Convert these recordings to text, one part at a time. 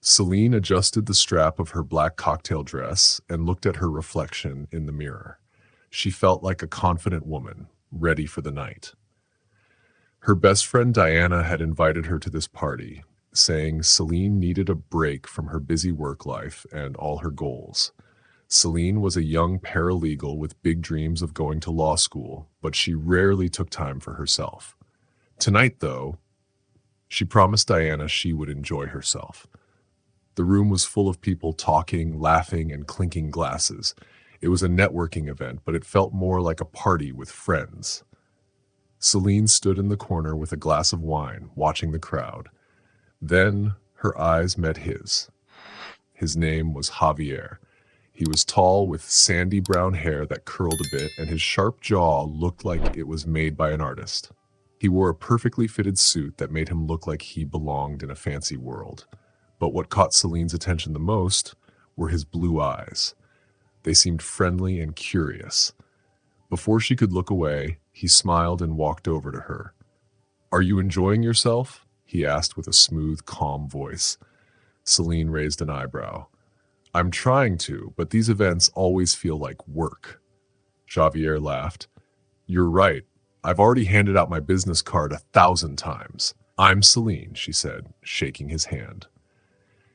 Celine adjusted the strap of her black cocktail dress and looked at her reflection in the mirror. She felt like a confident woman, ready for the night. Her best friend Diana had invited her to this party, saying Celine needed a break from her busy work life and all her goals. Celine was a young paralegal with big dreams of going to law school, but she rarely took time for herself. Tonight, though, she promised Diana she would enjoy herself. The room was full of people talking, laughing, and clinking glasses. It was a networking event, but it felt more like a party with friends. Celine stood in the corner with a glass of wine, watching the crowd. Then her eyes met his. His name was Javier. He was tall with sandy brown hair that curled a bit, and his sharp jaw looked like it was made by an artist. He wore a perfectly fitted suit that made him look like he belonged in a fancy world. But what caught Celine's attention the most were his blue eyes. They seemed friendly and curious. Before she could look away, he smiled and walked over to her. "Are you enjoying yourself?" he asked with a smooth, calm voice. Celine raised an eyebrow. "I'm trying to, but these events always feel like work." Javier laughed. "You're right. I've already handed out my business card 1,000 times. I'm Celine," she said, shaking his hand.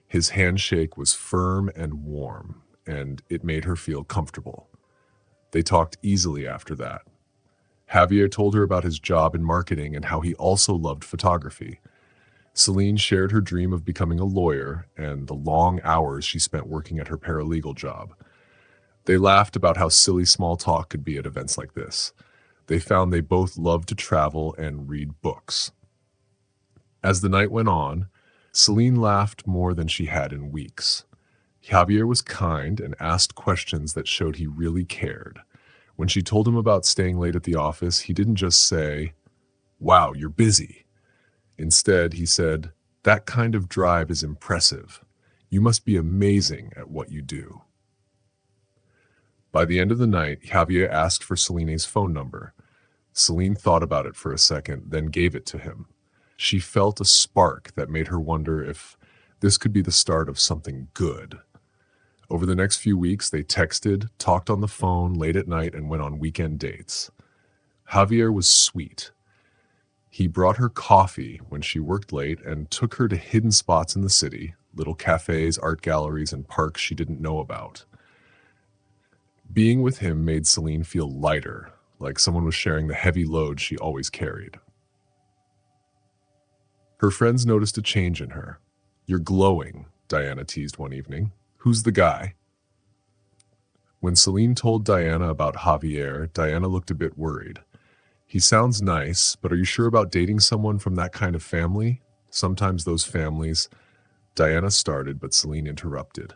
His handshake was firm and warm, and it made her feel comfortable. They talked easily after that. Javier told her about his job in marketing and how he also loved photography. Celine shared her dream of becoming a lawyer and the long hours she spent working at her paralegal job. They laughed about how silly small talk could be at events like this. They found they both loved to travel and read books. As the night went on, Celine laughed more than she had in weeks. Javier was kind and asked questions that showed he really cared. When she told him about staying late at the office, he didn't just say, "Wow, you're busy." Instead, he said, "That kind of drive is impressive. You must be amazing at what you do." By the end of the night, Javier asked for Celine's phone number. Celine thought about it for a second, then gave it to him. She felt a spark that made her wonder if this could be the start of something good. Over the next few weeks, they texted, talked on the phone late at night, and went on weekend dates. Javier was sweet. He brought her coffee when she worked late and took her to hidden spots in the city, little cafes, art galleries, and parks she didn't know about. Being with him made Celine feel lighter, like someone was sharing the heavy load she always carried. Her friends noticed a change in her. "You're glowing," Diana teased one evening. "Who's the guy?" When Celine told Diana about Javier, Diana looked a bit worried. "He sounds nice, but are you sure about dating someone from that kind of family? Sometimes those families—" Diana started, but Celine interrupted.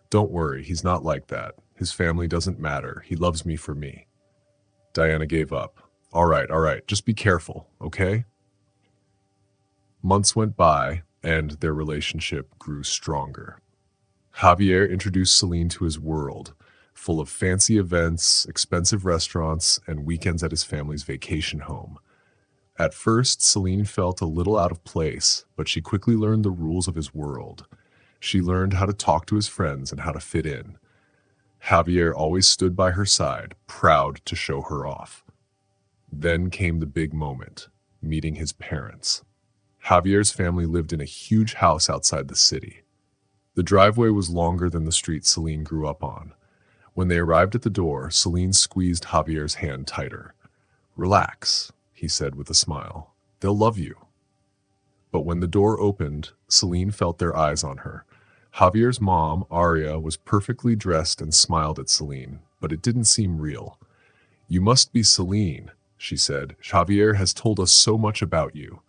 "Don't worry, he's not like that. His family doesn't matter. He loves me for me." Diana gave up. All right, just be careful, okay?" Months went by, and their relationship grew stronger. Javier introduced Celine to his world, full of fancy events, expensive restaurants, and weekends at his family's vacation home. At first, Celine felt a little out of place, but she quickly learned the rules of his world. She learned how to talk to his friends and how to fit in. Javier always stood by her side, proud to show her off. Then came the big moment, meeting his parents. Javier's family lived in a huge house outside the city. The driveway was longer than the street Celine grew up on. When they arrived at the door, Celine squeezed Javier's hand tighter. "Relax," he said with a smile. "They'll love you." But when the door opened, Celine felt their eyes on her. Javier's mom, Aria, was perfectly dressed and smiled at Celine, but it didn't seem real. "You must be Celine," she said. "Javier has told us so much about you."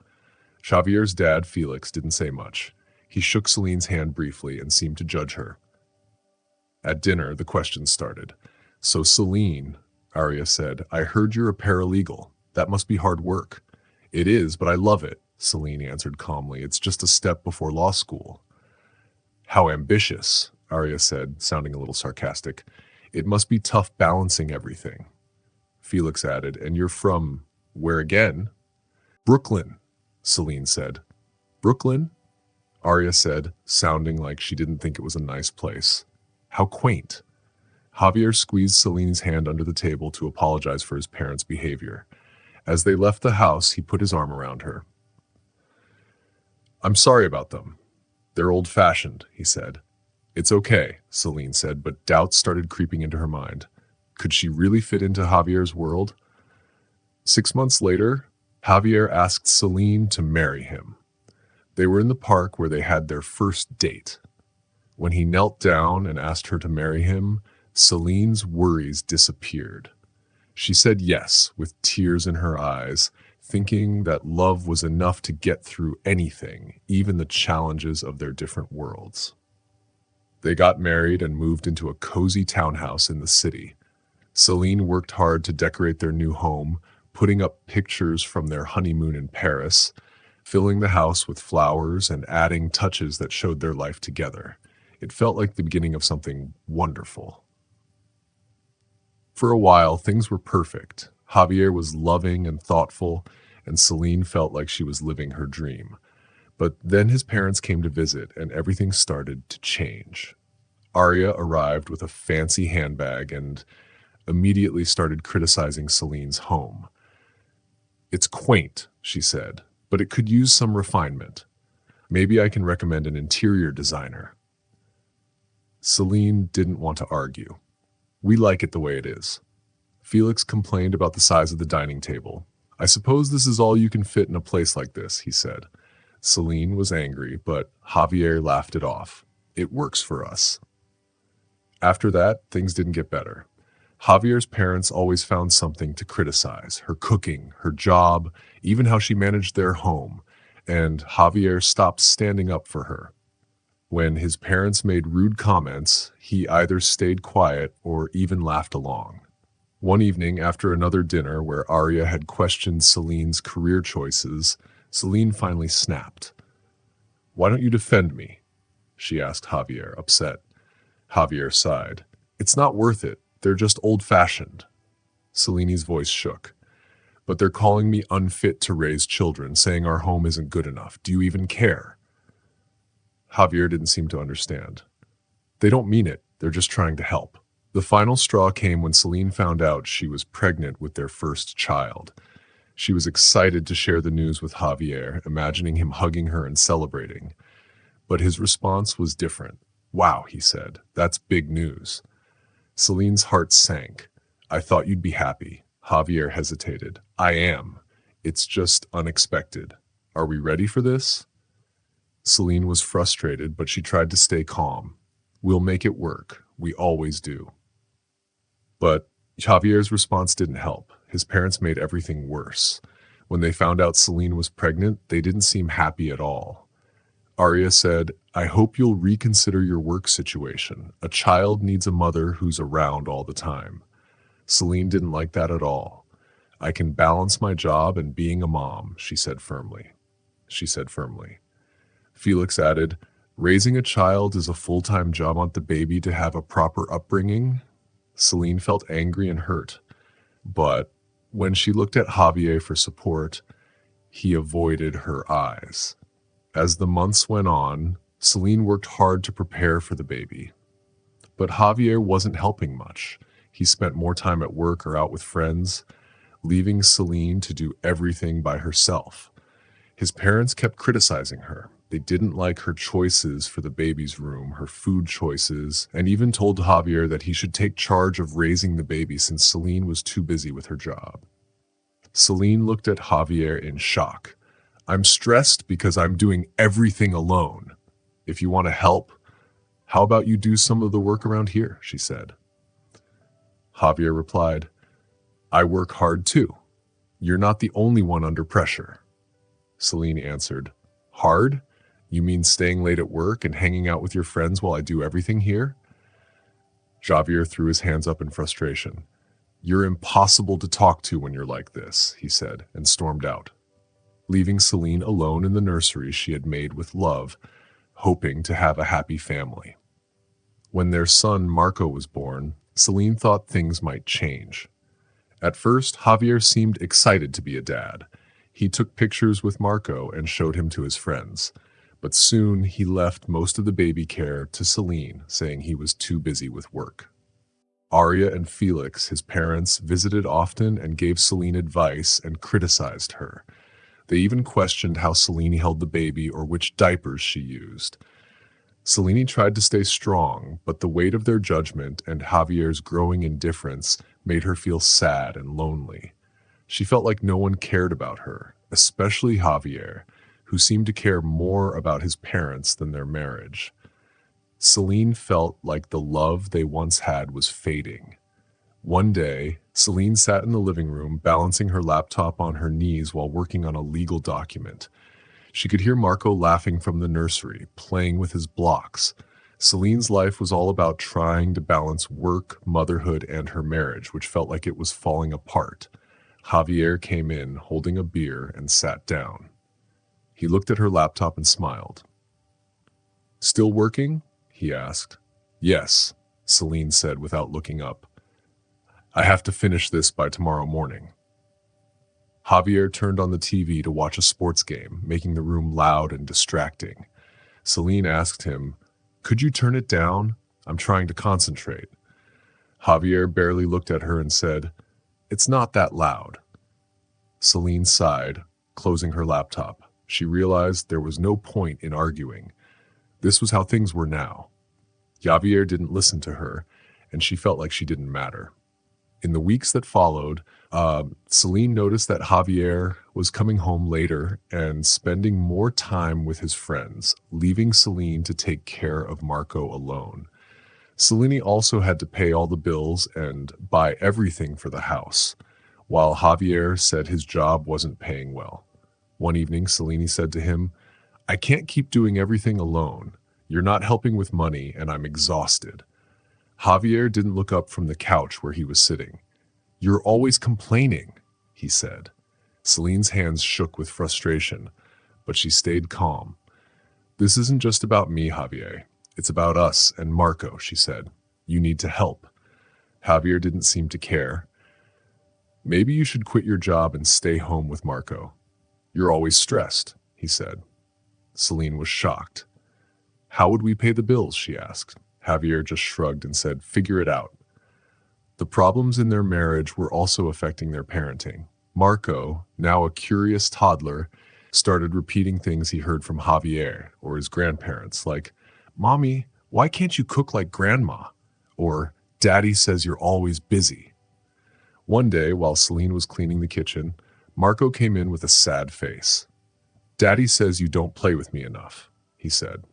Javier's dad, Felix, didn't say much. He shook Celine's hand briefly and seemed to judge her. At dinner, the questions started. "So Celine," Aria said, "I heard you're a paralegal. That must be hard work." "It is, but I love it," Celine answered calmly. "It's just a step before law school." "How ambitious," Aria said, sounding a little sarcastic. "It must be tough balancing everything." Felix added, "And you're from where again?" "Brooklyn," Celine said. "Brooklyn?" Arya said, sounding like she didn't think it was a nice place. How quaint. Javier squeezed Celine's hand under the table to apologize for his parents' behavior. As they left the house, he put his arm around her. I'm sorry about them. They're old-fashioned, he said. It's okay, Celine said, but doubts started creeping into her mind. Could she really fit into Javier's world? 6 months later, Javier asked Celine to marry him. They were in the park where they had their first date. When he knelt down and asked her to marry him, Celine's worries disappeared. She said yes, with tears in her eyes, thinking that love was enough to get through anything, even the challenges of their different worlds. They got married and moved into a cozy townhouse in the city. Celine worked hard to decorate their new home, putting up pictures from their honeymoon in Paris, filling the house with flowers and adding touches that showed their life together. It felt like the beginning of something wonderful. For a while, things were perfect. Javier was loving and thoughtful, and Celine felt like she was living her dream. But then his parents came to visit, and everything started to change. Arya arrived with a fancy handbag and immediately started criticizing Celine's home. It's quaint, she said, but it could use some refinement. Maybe I can recommend an interior designer. Celine didn't want to argue. We like it the way it is. Felix complained about the size of the dining table. I suppose this is all you can fit in a place like this, he said. Celine was angry, but Javier laughed it off. It works for us. After that, things didn't get better. Javier's parents always found something to criticize, her cooking, her job, even how she managed their home, and Javier stopped standing up for her. When his parents made rude comments, he either stayed quiet or even laughed along. One evening, after another dinner where Arya had questioned Celine's career choices, Celine finally snapped. Why don't you defend me? She asked Javier, upset. Javier sighed. It's not worth it. They're just old-fashioned. Celine's voice shook. But they're calling me unfit to raise children, saying our home isn't good enough. Do you even care? Javier didn't seem to understand. They don't mean it. They're just trying to help. The final straw came when Celine found out she was pregnant with their first child. She was excited to share the news with Javier, imagining him hugging her and celebrating. But his response was different. Wow, he said, that's big news. Celine's heart sank. I thought you'd be happy. Javier hesitated. I am. It's just unexpected. Are we ready for this? Celine was frustrated, but she tried to stay calm. We'll make it work. We always do. But Javier's response didn't help. His parents made everything worse. When they found out Celine was pregnant, they didn't seem happy at all. Arya said, I hope you'll reconsider your work situation. A child needs a mother who's around all the time. Celine didn't like that at all. I can balance my job and being a mom, she said firmly. Felix added, raising a child is a full-time job. Want the baby to have a proper upbringing? Celine felt angry and hurt. But when she looked at Javier for support, he avoided her eyes. As the months went on, Celine worked hard to prepare for the baby. But Javier wasn't helping much. He spent more time at work or out with friends, leaving Celine to do everything by herself. His parents kept criticizing her. They didn't like her choices for the baby's room, her food choices, and even told Javier that he should take charge of raising the baby since Celine was too busy with her job. Celine looked at Javier in shock. I'm stressed because I'm doing everything alone. If you want to help, how about you do some of the work around here, she said. Javier replied, I work hard too. You're not the only one under pressure. Celine answered, hard? You mean staying late at work and hanging out with your friends while I do everything here? Javier threw his hands up in frustration. You're impossible to talk to when you're like this, he said, and stormed out, leaving Celine alone in the nursery she had made with love, hoping to have a happy family. When their son Marco was born, Celine thought things might change. At first, Javier seemed excited to be a dad. He took pictures with Marco and showed him to his friends. But soon he left most of the baby care to Celine, saying he was too busy with work. Arya and Felix, his parents, visited often and gave Celine advice and criticized her. They even questioned how Celine held the baby or which diapers she used. Celine tried to stay strong, but the weight of their judgment and Javier's growing indifference made her feel sad and lonely. She felt like no one cared about her, especially Javier, who seemed to care more about his parents than their marriage. Celine felt like the love they once had was fading. One day, Celine sat in the living room, balancing her laptop on her knees while working on a legal document. She could hear Marco laughing from the nursery, playing with his blocks. Celine's life was all about trying to balance work, motherhood, and her marriage, which felt like it was falling apart. Javier came in, holding a beer, and sat down. He looked at her laptop and smiled. "Still working?" he asked. "Yes," Celine said without looking up. "I have to finish this by tomorrow morning." Javier turned on the TV to watch a sports game, making the room loud and distracting. Celine asked him, "Could you turn it down? I'm trying to concentrate." Javier barely looked at her and said, "It's not that loud." Celine sighed, closing her laptop. She realized there was no point in arguing. This was how things were now. Javier didn't listen to her, and she felt like she didn't matter. In the weeks that followed, Celine noticed that Javier was coming home later and spending more time with his friends, leaving Celine to take care of Marco alone. Celine also had to pay all the bills and buy everything for the house, while Javier said his job wasn't paying well. One evening, Celine said to him, "I can't keep doing everything alone. You're not helping with money, and I'm exhausted." Javier didn't look up from the couch where he was sitting. "You're always complaining," he said. Celine's hands shook with frustration, but she stayed calm. "This isn't just about me, Javier. It's about us and Marco," she said. "You need to help." Javier didn't seem to care. "Maybe you should quit your job and stay home with Marco. You're always stressed," he said. Celine was shocked. "How would we pay the bills?" she asked. Javier just shrugged and said, "Figure it out." The problems in their marriage were also affecting their parenting. Marco, now a curious toddler, started repeating things he heard from Javier or his grandparents, like, "Mommy, why can't you cook like Grandma?" Or, "Daddy says you're always busy." One day, while Celine was cleaning the kitchen, Marco came in with a sad face. "Daddy says you don't play with me enough," he said.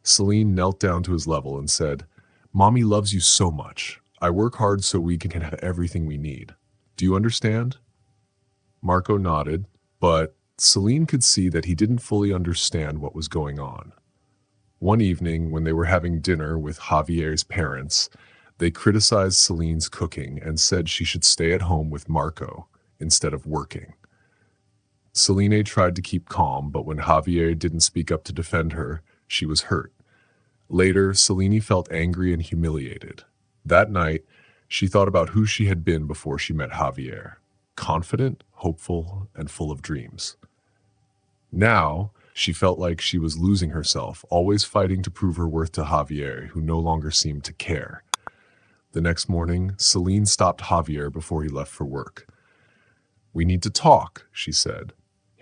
Celine knelt down to his level and said, "Mommy loves you so much. I work hard so we can have everything we need. Do you understand?" Marco nodded, but Celine could see that he didn't fully understand what was going on. One evening, when they were having dinner with Javier's parents, they criticized Celine's cooking and said she should stay at home with Marco instead of working. Celine tried to keep calm, but when Javier didn't speak up to defend her, she was hurt. Later, Celine felt angry and humiliated. That night, she thought about who she had been before she met Javier: confident, hopeful, and full of dreams. Now, she felt like she was losing herself, always fighting to prove her worth to Javier, who no longer seemed to care. The next morning, Celine stopped Javier before he left for work. "We need to talk," she said.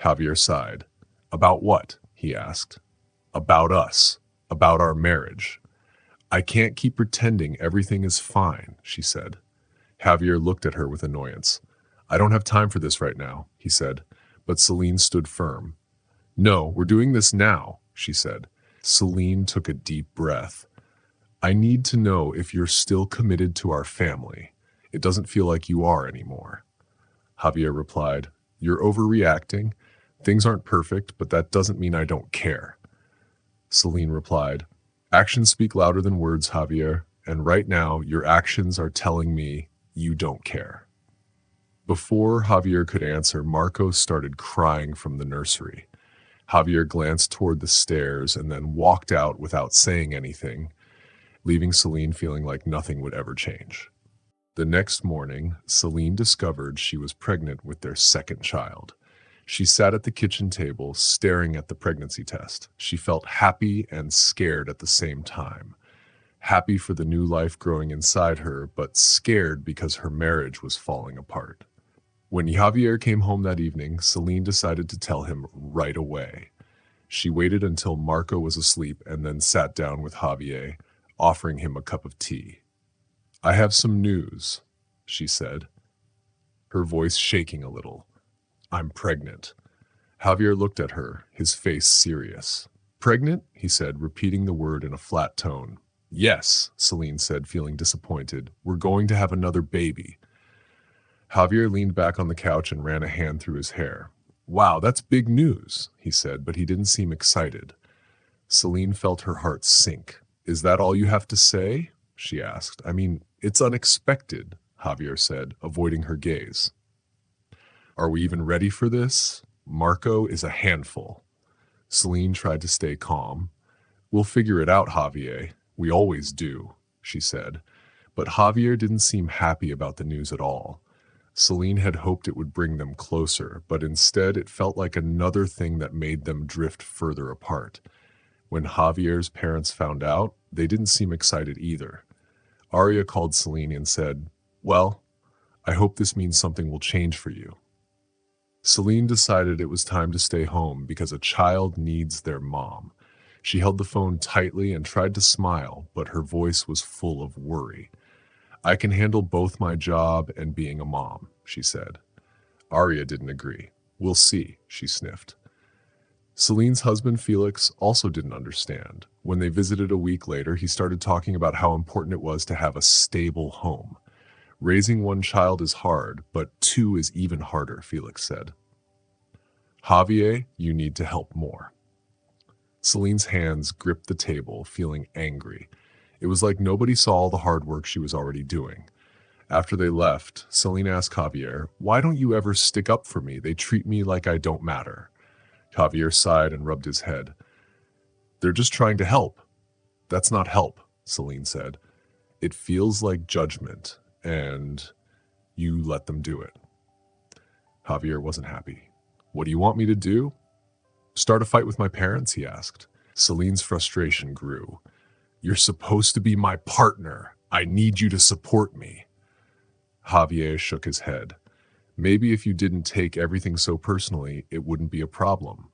Javier sighed. "About what?" he asked. "About us. About our marriage." "I can't keep pretending everything is fine," she said. Javier looked at her with annoyance. "I don't have time for this right now," he said, but Celine stood firm. "No, we're doing this now," she said. Celine took a deep breath. "I need to know if you're still committed to our family. It doesn't feel like you are anymore." Javier replied, "You're overreacting. Things aren't perfect, but that doesn't mean I don't care." Celine replied, "Actions speak louder than words, Javier, and right now your actions are telling me you don't care." Before Javier could answer, Marco started crying from the nursery. Javier glanced toward the stairs and then walked out without saying anything, leaving Celine feeling like nothing would ever change. The next morning, Celine discovered she was pregnant with their second child. She sat at the kitchen table, staring at the pregnancy test. She felt happy and scared at the same time. Happy for the new life growing inside her, but scared because her marriage was falling apart. When Javier came home that evening, Celine decided to tell him right away. She waited until Marco was asleep and then sat down with Javier, offering him a cup of tea. "I have some news," she said, her voice shaking a little. "I'm pregnant." Javier looked at her, his face serious. "Pregnant?" he said, repeating the word in a flat tone. "Yes," Celine said, feeling disappointed. "We're going to have another baby." Javier leaned back on the couch and ran a hand through his hair. "Wow, that's big news," he said, but he didn't seem excited. Celine felt her heart sink. "Is that all you have to say?" she asked. "I mean, it's unexpected," Javier said, avoiding her gaze. "Are we even ready for this? Marco is a handful." Celine tried to stay calm. "We'll figure it out, Javier. We always do," she said. But Javier didn't seem happy about the news at all. Celine had hoped it would bring them closer, but instead it felt like another thing that made them drift further apart. When Javier's parents found out, they didn't seem excited either. Aria called Celine and said, "Well, I hope this means something will change for you." Celine decided it was time to stay home because a child needs their mom. She held the phone tightly and tried to smile, but her voice was full of worry. "I can handle both my job and being a mom," she said. Aria didn't agree. "We'll see," she sniffed. Celine's husband Felix also didn't understand. When they visited a week later, he started talking about how important it was to have a stable home. "Raising one child is hard, but two is even harder," Felix said. "Javier, you need to help more." Celine's hands gripped the table, feeling angry. It was like nobody saw all the hard work she was already doing. After they left, Celine asked Javier, "Why don't you ever stick up for me? They treat me like I don't matter." Javier sighed and rubbed his head. "They're just trying to help." "That's not help," Celine said. "It feels like judgment, and you let them do it." Javier wasn't happy. "What do you want me to do?" "Start a fight with my parents?" he asked. Celine's frustration grew. "You're supposed to be my partner. I need you to support me." Javier shook his head. "Maybe if you didn't take everything so personally, it wouldn't be a problem."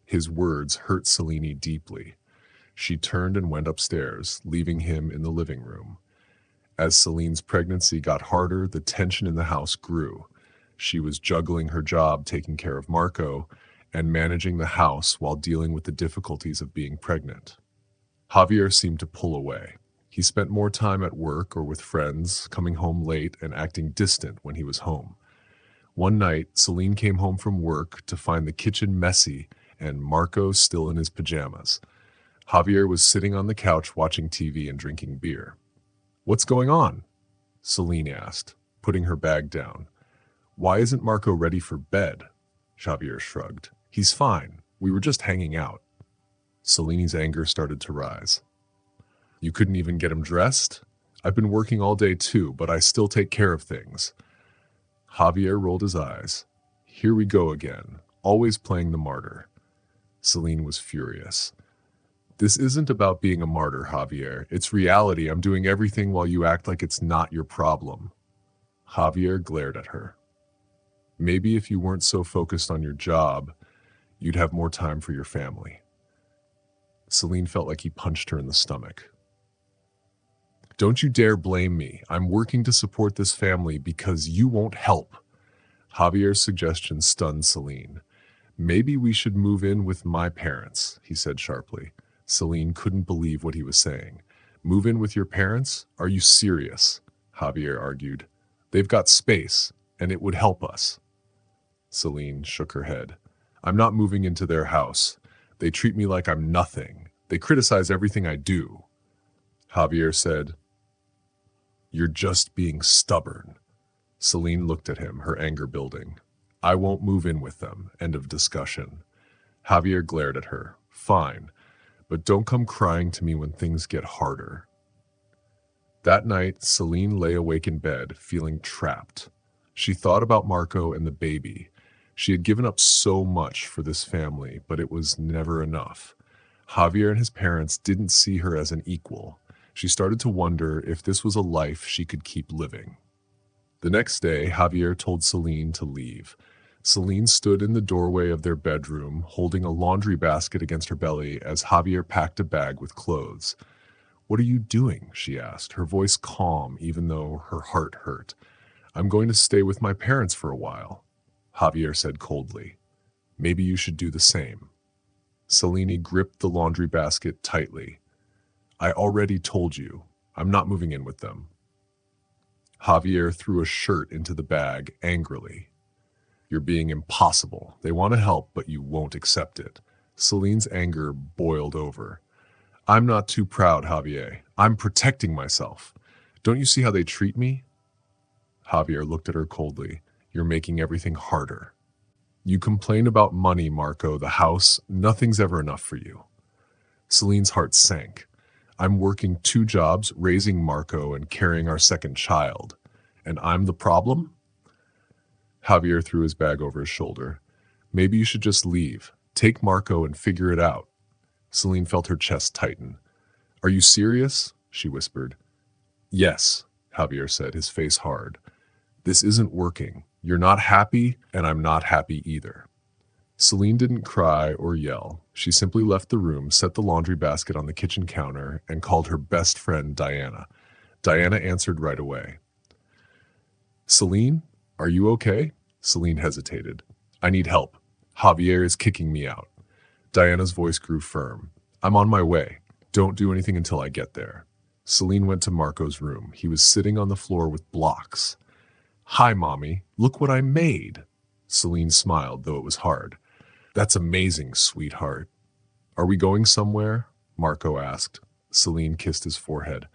His words hurt Celine deeply. She turned and went upstairs, leaving him in the living room. As Celine's pregnancy got harder, the tension in the house grew. She was juggling her job taking care of Marco and managing the house while dealing with the difficulties of being pregnant. Javier seemed to pull away. He spent more time at work or with friends, coming home late and acting distant when he was home. One night, Celine came home from work to find the kitchen messy and Marco still in his pajamas. Javier was sitting on the couch watching TV and drinking beer. "What's going on?" Celine asked, putting her bag down. "Why isn't Marco ready for bed?" Javier shrugged. "He's fine. We were just hanging out." Celine's anger started to rise. "You couldn't even get him dressed? I've been working all day too, but I still take care of things." Javier rolled his eyes. "Here we go again, always playing the martyr." Celine was furious. "This isn't about being a martyr, Javier. It's reality. I'm doing everything while you act like it's not your problem." Javier glared at her. "Maybe if you weren't so focused on your job, you'd have more time for your family." Celine felt like he punched her in the stomach. "Don't you dare blame me. I'm working to support this family because you won't help." Javier's suggestion stunned Celine. "Maybe we should move in with my parents," he said sharply. Celine couldn't believe what he was saying. "Move in with your parents? Are you serious?" Javier argued. "They've got space, and it would help us." Celine shook her head. "I'm not moving into their house. They treat me like I'm nothing. They criticize everything I do." Javier said, "You're just being stubborn." Celine looked at him, her anger building. "I won't move in with them. End of discussion." Javier glared at her. "Fine, but don't come crying to me when things get harder." That night, Celine lay awake in bed, feeling trapped. She thought about Marco and the baby. She had given up so much for this family, but it was never enough. Javier and his parents didn't see her as an equal. She started to wonder if this was a life she could keep living. The next day, Javier told Celine to leave. Celine stood in the doorway of their bedroom, holding a laundry basket against her belly as Javier packed a bag with clothes. "What are you doing?" she asked, her voice calm even though her heart hurt. "I'm going to stay with my parents for a while," Javier said coldly. "Maybe you should do the same." Celine gripped the laundry basket tightly. "I already told you. I'm not moving in with them." Javier threw a shirt into the bag angrily. "You're being impossible. They want to help, but you won't accept it." Celine's anger boiled over. "I'm not too proud, Javier. I'm protecting myself. Don't you see how they treat me?" Javier looked at her coldly. "You're making everything harder. You complain about money, Marco, the house. Nothing's ever enough for you." Celine's heart sank. "I'm working 2 jobs, raising Marco and carrying our second child. And I'm the problem?" Javier threw his bag over his shoulder. "Maybe you should just leave. Take Marco and figure it out." Celine felt her chest tighten. "Are you serious?" she whispered. "Yes," Javier said, his face hard. "This isn't working. You're not happy, and I'm not happy either." Celine didn't cry or yell. She simply left the room, set the laundry basket on the kitchen counter, and called her best friend, Diana. Diana answered right away. "Celine, are you okay?" Celine hesitated. "I need help. Javier is kicking me out." Diana's voice grew firm. "I'm on my way. Don't do anything until I get there." Celine went to Marco's room. He was sitting on the floor with blocks. "Hi, Mommy. Look what I made." Celine smiled, though it was hard. "That's amazing, sweetheart." "Are we going somewhere?" Marco asked. Celine kissed his forehead.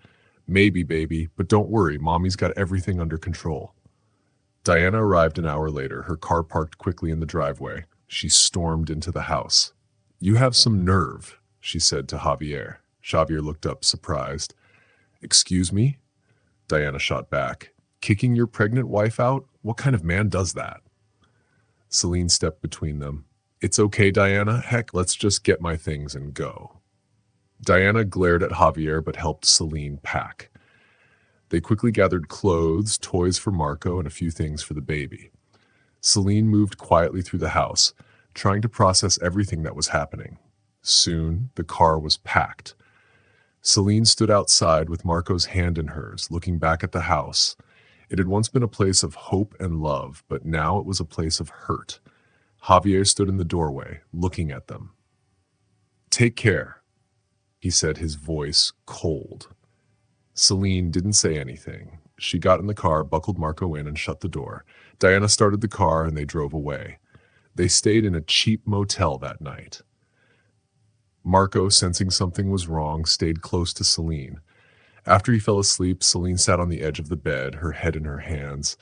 "Maybe, baby, but don't worry. Mommy's got everything under control." Diana arrived an hour later, her car parked quickly in the driveway. She stormed into the house. "You have some nerve," she said to Javier. Javier looked up, surprised. "Excuse me?" Diana shot back. "Kicking your pregnant wife out? What kind of man does that?" Celine stepped between them. "It's okay, Diana. Heck, let's just get my things and go." Diana glared at Javier but helped Celine pack. They quickly gathered clothes, toys for Marco, and a few things for the baby. Celine moved quietly through the house, trying to process everything that was happening. Soon, the car was packed. Celine stood outside with Marco's hand in hers, looking back at the house. It had once been a place of hope and love, but now it was a place of hurt. Javier stood in the doorway, looking at them. "Take care," he said, his voice cold. Celine didn't say anything. She got in the car, buckled Marco in, and shut the door. Diana started the car, and they drove away. They stayed in a cheap motel that night. Marco, sensing something was wrong, stayed close to Celine. After he fell asleep, Celine sat on the edge of the bed, her head in her hands.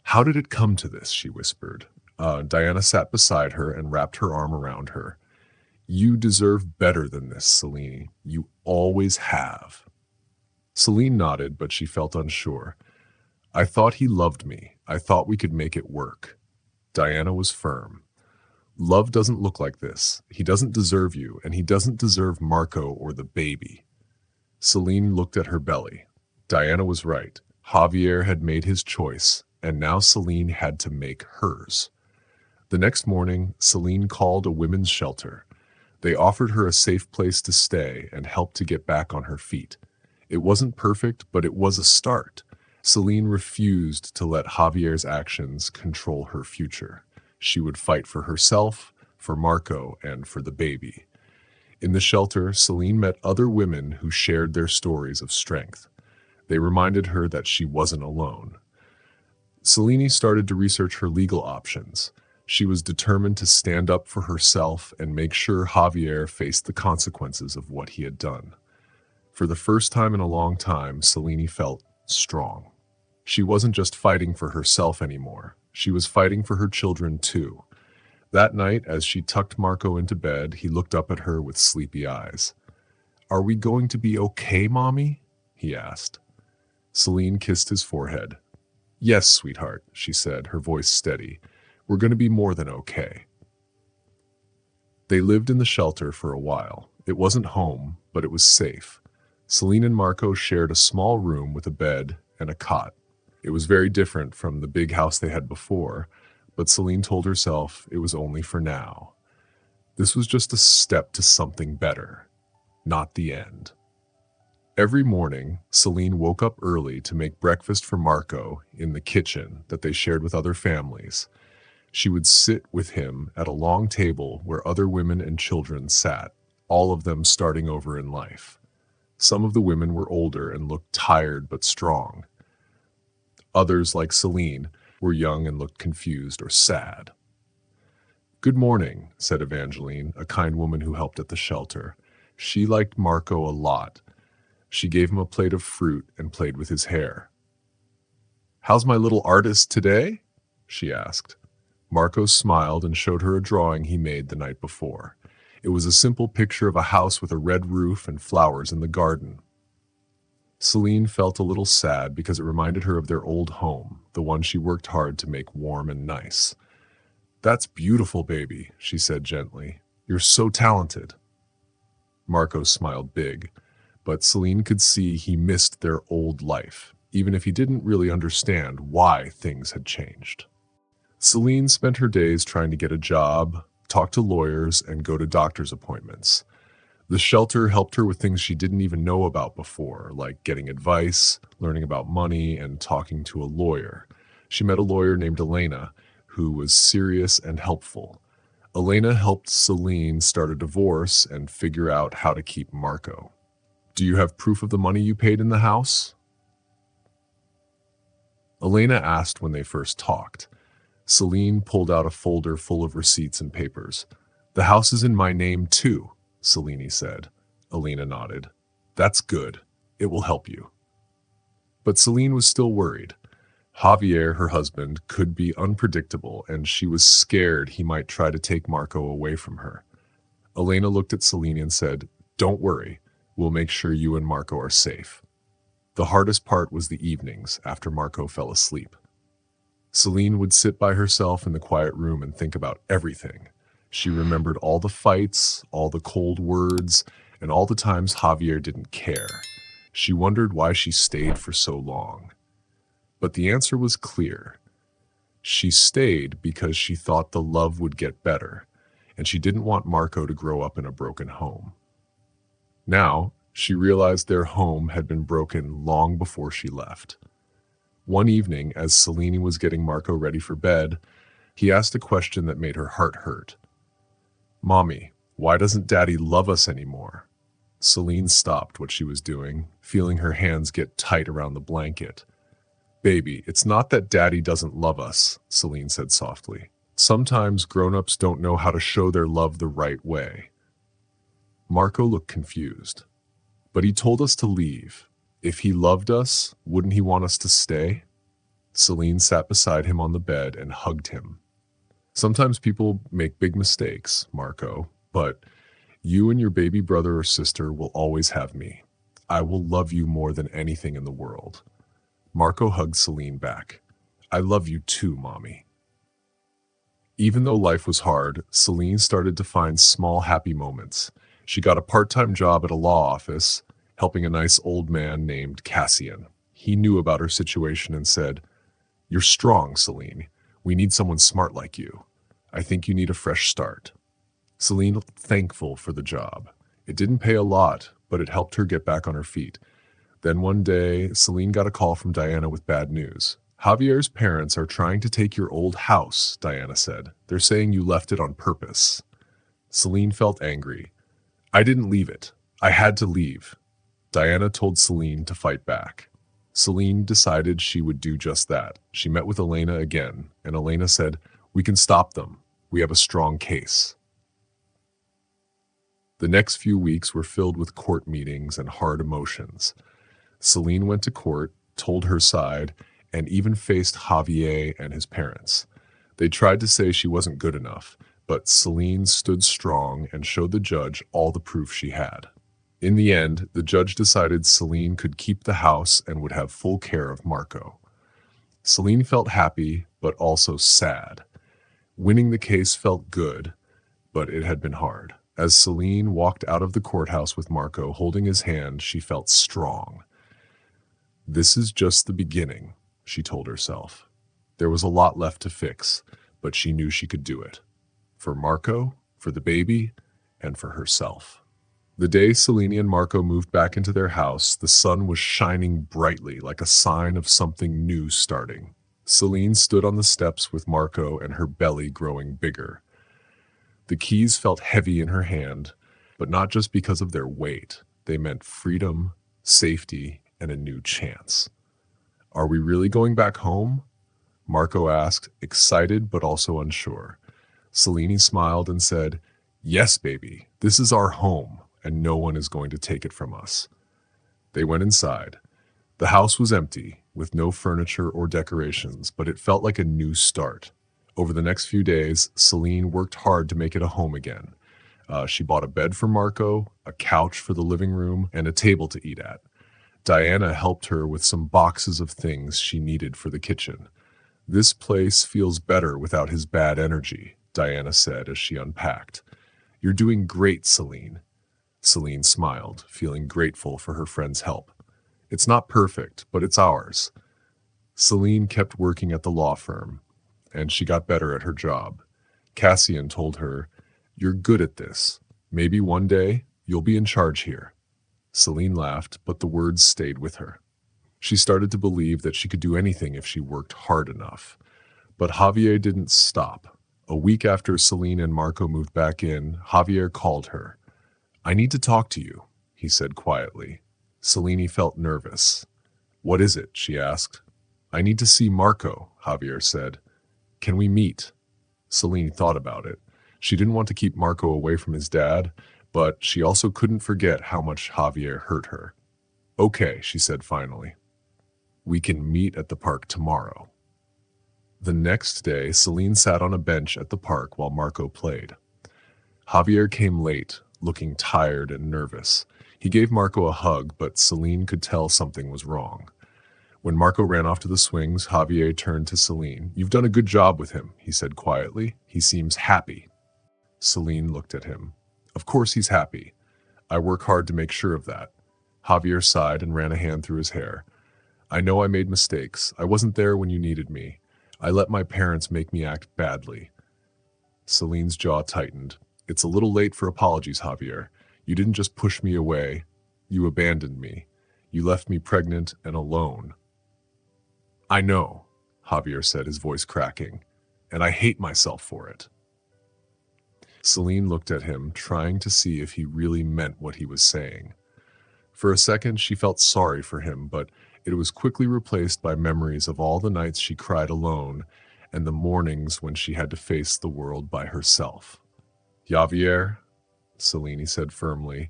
"How did it come to this?" she whispered. Diana sat beside her and wrapped her arm around her. "You deserve better than this, Celine. You always have." Celine nodded, but she felt unsure. "I thought he loved me. I thought we could make it work." Diana was firm. "Love doesn't look like this. He doesn't deserve you, and he doesn't deserve Marco or the baby." Celine looked at her belly. Diana was right. Javier had made his choice, and now Celine had to make hers. The next morning, Celine called a women's shelter. They offered her a safe place to stay and helped to get back on her feet. It wasn't perfect, but it was a start. Celine refused to let Javier's actions control her future. She would fight for herself, for Marco, and for the baby. In the shelter, Celine met other women who shared their stories of strength. They reminded her that she wasn't alone. Celine started to research her legal options. She was determined to stand up for herself and make sure Javier faced the consequences of what he had done. For the first time in a long time, Celine felt strong. She wasn't just fighting for herself anymore. She was fighting for her children too. That night, as she tucked Marco into bed, he looked up at her with sleepy eyes. "Are we going to be okay, Mommy?" he asked. Celine kissed his forehead. "Yes, sweetheart," she said, her voice steady. We're going to be more than okay. They lived in the shelter for a while. It wasn't home, but it was safe. Celine and Marco shared a small room with a bed and a cot. It was very different from the big house they had before, but Celine told herself it was only for now. This was just a step to something better, not the end. Every morning, Celine woke up early to make breakfast for Marco in the kitchen that they shared with other families. She would sit with him at a long table where other women and children sat, all of them starting over in life. Some of the women were older and looked tired but strong. Others, like Celine, were young and looked confused or sad. "Good morning," said Evangeline, a kind woman who helped at the shelter. She liked Marco a lot. She gave him a plate of fruit and played with his hair. "How's my little artist today?" she asked. Marco smiled and showed her a drawing he made the night before. It was a simple picture of a house with a red roof and flowers in the garden. Celine felt a little sad because it reminded her of their old home, the one she worked hard to make warm and nice. "That's beautiful, baby," she said gently. "You're so talented." Marco smiled big, but Celine could see he missed their old life, even if he didn't really understand why things had changed. Celine spent her days trying to get a job, talk to lawyers, and go to doctor's appointments. The shelter helped her with things she didn't even know about before, like getting advice, learning about money, and talking to a lawyer. She met a lawyer named Elena, who was serious and helpful. Elena helped Celine start a divorce and figure out how to keep Marco. "Do you have proof of the money you paid in the house?" Elena asked when they first talked. Celine pulled out a folder full of receipts and papers. "The house is in my name too," Celine said. Elena nodded. "That's good. It will help you." But Celine was still worried. Javier, her husband, could be unpredictable, and she was scared he might try to take Marco away from her. Elena looked at Celine and said, "Don't worry. We'll make sure you and Marco are safe." The hardest part was the evenings after Marco fell asleep. Celine would sit by herself in the quiet room and think about everything. She remembered all the fights, all the cold words, and all the times Javier didn't care. She wondered why she stayed for so long. But the answer was clear. She stayed because she thought the love would get better, and she didn't want Marco to grow up in a broken home. Now, she realized their home had been broken long before she left. One evening, as Celine was getting Marco ready for bed, he asked a question that made her heart hurt. "Mommy, why doesn't Daddy love us anymore?" Celine stopped what she was doing, feeling her hands get tight around the blanket. "Baby, it's not that Daddy doesn't love us," Celine said softly. "Sometimes grown-ups don't know how to show their love the right way." Marco looked confused. "But he told us to leave. If he loved us, wouldn't he want us to stay?" Celine sat beside him on the bed and hugged him. "Sometimes people make big mistakes, Marco, but you and your baby brother or sister will always have me. I will love you more than anything in the world." Marco hugged Celine back. "I love you too, Mommy." Even though life was hard, Celine started to find small happy moments. She got a part-time job at a law office, helping a nice old man named Cassian. He knew about her situation and said, "You're strong, Celine. We need someone smart like you. I think you need a fresh start." Celine looked thankful for the job. It didn't pay a lot, but it helped her get back on her feet. Then one day, Celine got a call from Diana with bad news. "Javier's parents are trying to take your old house," Diana said. "They're saying you left it on purpose." Celine felt angry. "I didn't leave it. I had to leave." Diana told Celine to fight back. Celine decided she would do just that. She met with Elena again, and Elena said, "We can stop them. We have a strong case." The next few weeks were filled with court meetings and hard emotions. Celine went to court, told her side, and even faced Javier and his parents. They tried to say she wasn't good enough, but Celine stood strong and showed the judge all the proof she had. In the end, the judge decided Celine could keep the house and would have full care of Marco. Celine felt happy, but also sad. Winning the case felt good, but it had been hard. As Celine walked out of the courthouse with Marco holding his hand, she felt strong. This is just the beginning, she told herself. There was a lot left to fix, but she knew she could do it. For Marco, for the baby, and for herself. The day Celine and Marco moved back into their house, the sun was shining brightly like a sign of something new starting. Celine stood on the steps with Marco and her belly growing bigger. The keys felt heavy in her hand, but not just because of their weight. They meant freedom, safety, and a new chance. Are we really going back home? Marco asked, excited but also unsure. Celine smiled and said, yes, baby, this is our home, and no one is going to take it from us. They went inside. The house was empty, with no furniture or decorations, but it felt like a new start. Over the next few days, Celine worked hard to make it a home again. She bought a bed for Marco, a couch for the living room, and a table to eat at. Diana helped her with some boxes of things she needed for the kitchen. This place feels better without his bad energy, Diana said as she unpacked. You're doing great, Celine. Celine smiled, feeling grateful for her friend's help. It's not perfect, but it's ours. Celine kept working at the law firm, and she got better at her job. Cassian told her, you're good at this. Maybe one day you'll be in charge here. Celine laughed, but the words stayed with her. She started to believe that she could do anything if she worked hard enough. But Javier didn't stop. A week after Celine and Marco moved back in, Javier called her. I need to talk to you, he said quietly. Celine felt nervous. What is it? She asked. I need to see Marco, Javier said. Can we meet? Celine thought about it. She didn't want to keep Marco away from his dad, but she also couldn't forget how much Javier hurt her. Okay, she said finally. We can meet at the park tomorrow. The next day, Celine sat on a bench at the park while Marco played. Javier came late, looking tired and nervous. He gave Marco a hug, but Celine could tell something was wrong. When Marco ran off to the swings, Javier turned to Celine. You've done a good job with him, he said quietly. He seems happy. Celine looked at him. Of course he's happy. I work hard to make sure of that. Javier sighed and ran a hand through his hair. I know I made mistakes. I wasn't there when you needed me. I let my parents make me act badly. Celine's jaw tightened. It's a little late for apologies, Javier. You didn't just push me away. You abandoned me. You left me pregnant and alone. I know, Javier said, his voice cracking, and I hate myself for it. Celine looked at him, trying to see if he really meant what he was saying. For a second, she felt sorry for him, but it was quickly replaced by memories of all the nights she cried alone and the mornings when she had to face the world by herself. Javier, Celine said firmly,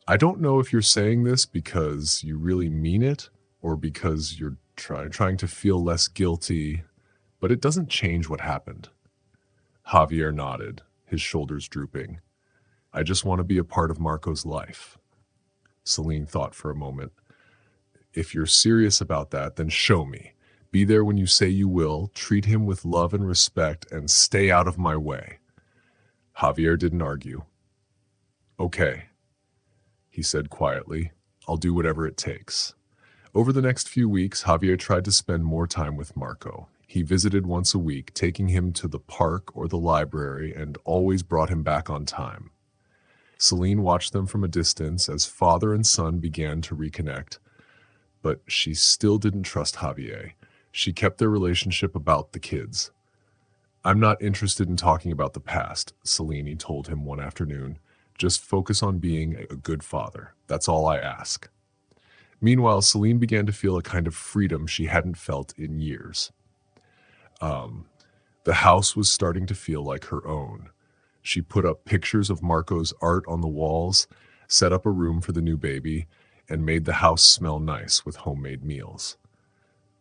I don't know if you're saying this because you really mean it or because you're trying to feel less guilty, but it doesn't change what happened. Javier nodded, his shoulders drooping. I just want to be a part of Marco's life. Celine thought for a moment. If you're serious about that, then show me. Be there when you say you will, treat him with love and respect, and stay out of my way. Javier didn't argue. Okay, he said quietly. I'll do whatever it takes. Over the next few weeks, Javier tried to spend more time with Marco. He visited once a week, taking him to the park or the library, and always brought him back on time. Celine watched them from a distance as father and son began to reconnect, but she still didn't trust Javier. She kept their relationship about the kids. I'm not interested in talking about the past, Celine told him one afternoon. Just focus on being a good father. That's all I ask. Meanwhile, Celine began to feel a kind of freedom she hadn't felt in years. The house was starting to feel like her own. She put up pictures of Marco's art on the walls, set up a room for the new baby, and made the house smell nice with homemade meals.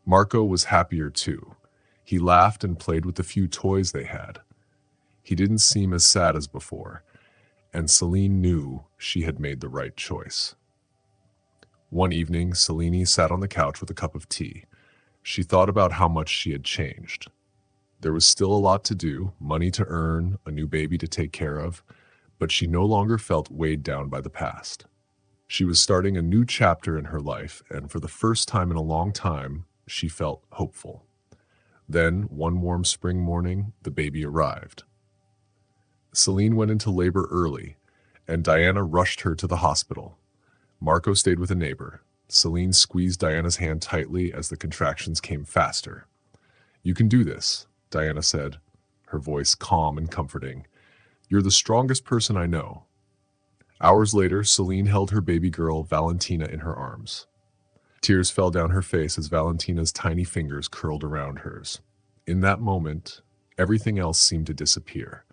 Marco was happier too. He laughed and played with the few toys they had. He didn't seem as sad as before, and Celine knew she had made the right choice. One evening, Celine sat on the couch with a cup of tea. She thought about how much she had changed. There was still a lot to do, money to earn, a new baby to take care of, but she no longer felt weighed down by the past. She was starting a new chapter in her life, and for the first time in a long time, she felt hopeful. Then, one warm spring morning, the baby arrived. Celine went into labor early, and Diana rushed her to the hospital. Marco stayed with a neighbor. Celine squeezed Diana's hand tightly as the contractions came faster. "You can do this," Diana said, her voice calm and comforting. "You're the strongest person I know." Hours later, Celine held her baby girl, Valentina, in her arms. Tears fell down her face as Valentina's tiny fingers curled around hers. In that moment, everything else seemed to disappear.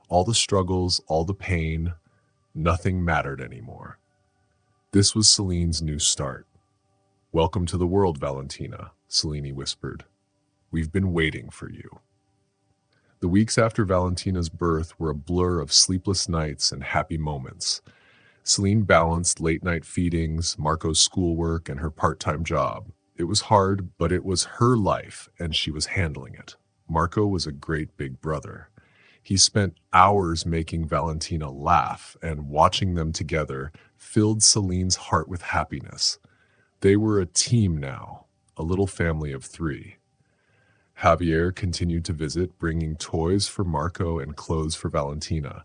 All the struggles, all the pain, nothing mattered anymore. This was Celine's new start. "Welcome to the world, Valentina," Celine whispered. "We've been waiting for you." The weeks after Valentina's birth were a blur of sleepless nights and happy moments. Celine balanced late-night feedings, Marco's schoolwork, and her part-time job. It was hard, but it was her life, and she was handling it. Marco was a great big brother. He spent hours making Valentina laugh, and watching them together filled Celine's heart with happiness. They were a team now, a little family of 3. Javier continued to visit, bringing toys for Marco and clothes for Valentina.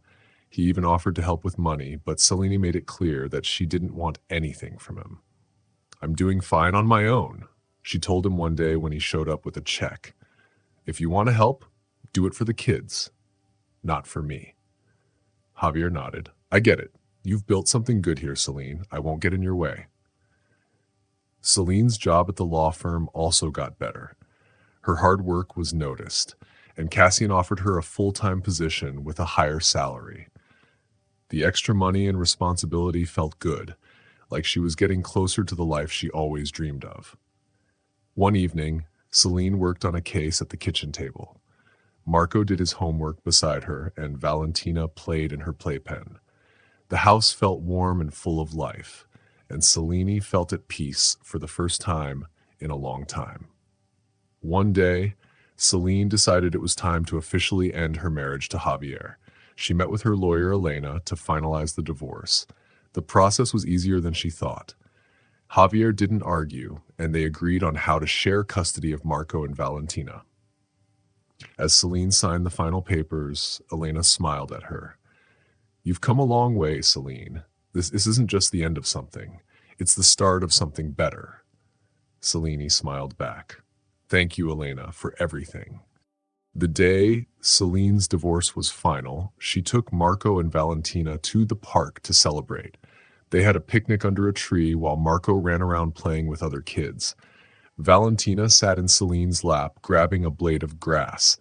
He even offered to help with money, but Celine made it clear that she didn't want anything from him. "I'm doing fine on my own," she told him one day when he showed up with a check. "If you want to help, do it for the kids, not for me." Javier nodded. "I get it. You've built something good here, Celine. I won't get in your way." Celine's job at the law firm also got better. Her hard work was noticed, and Cassian offered her a full-time position with a higher salary. The extra money and responsibility felt good, like she was getting closer to the life she always dreamed of. One evening, Celine worked on a case at the kitchen table. Marco did his homework beside her, and Valentina played in her playpen. The house felt warm and full of life, and Celine felt at peace for the first time in a long time. One day, Celine decided it was time to officially end her marriage to Javier. She met with her lawyer, Elena, to finalize the divorce. The process was easier than she thought. Javier didn't argue, and they agreed on how to share custody of Marco and Valentina. As Celine signed the final papers, Elena smiled at her. "You've come a long way, Celine. This isn't just the end of something. It's the start of something better." Celine smiled back. "Thank you, Elena, for everything." The day Celine's divorce was final, she took Marco and Valentina to the park to celebrate. They had a picnic under a tree while Marco ran around playing with other kids. Valentina sat in Celine's lap, grabbing a blade of grass.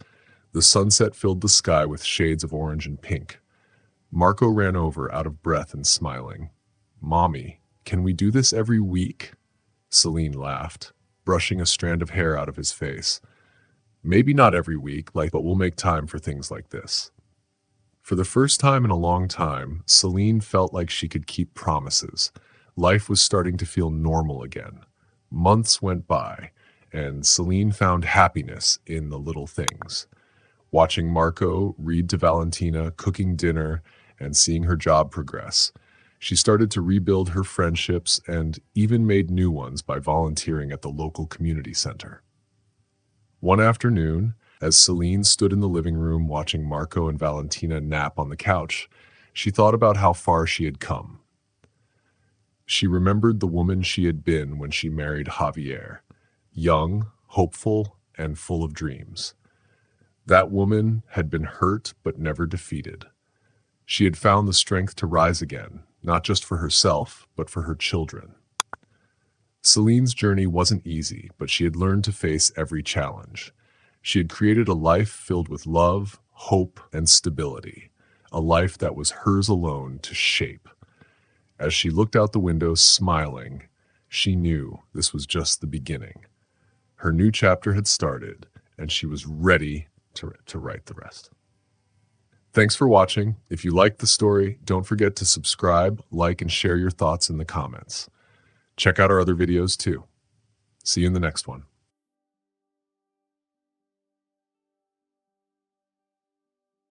The sunset filled the sky with shades of orange and pink. Marco ran over, out of breath and smiling. "Mommy, can we do this every week?" Celine laughed, brushing a strand of hair out of his face. "Maybe not every week, but we'll make time for things like this." For the first time in a long time, Celine felt like she could keep promises. Life was starting to feel normal again. Months went by, and Celine found happiness in the little things. Watching Marco read to Valentina, cooking dinner, and seeing her job progress. She started to rebuild her friendships and even made new ones by volunteering at the local community center. One afternoon, as Celine stood in the living room watching Marco and Valentina nap on the couch, she thought about how far she had come. She remembered the woman she had been when she married Javier, young, hopeful, and full of dreams. That woman had been hurt but never defeated. She had found the strength to rise again, not just for herself, but for her children. Celine's journey wasn't easy, but she had learned to face every challenge. She had created a life filled with love, hope, and stability, a life that was hers alone to shape. As she looked out the window, smiling, she knew this was just the beginning. Her new chapter had started, and she was ready to write the rest. Thanks for watching. If you liked the story, don't forget to subscribe, like, and share your thoughts in the comments. Check out our other videos too. See you in the next one.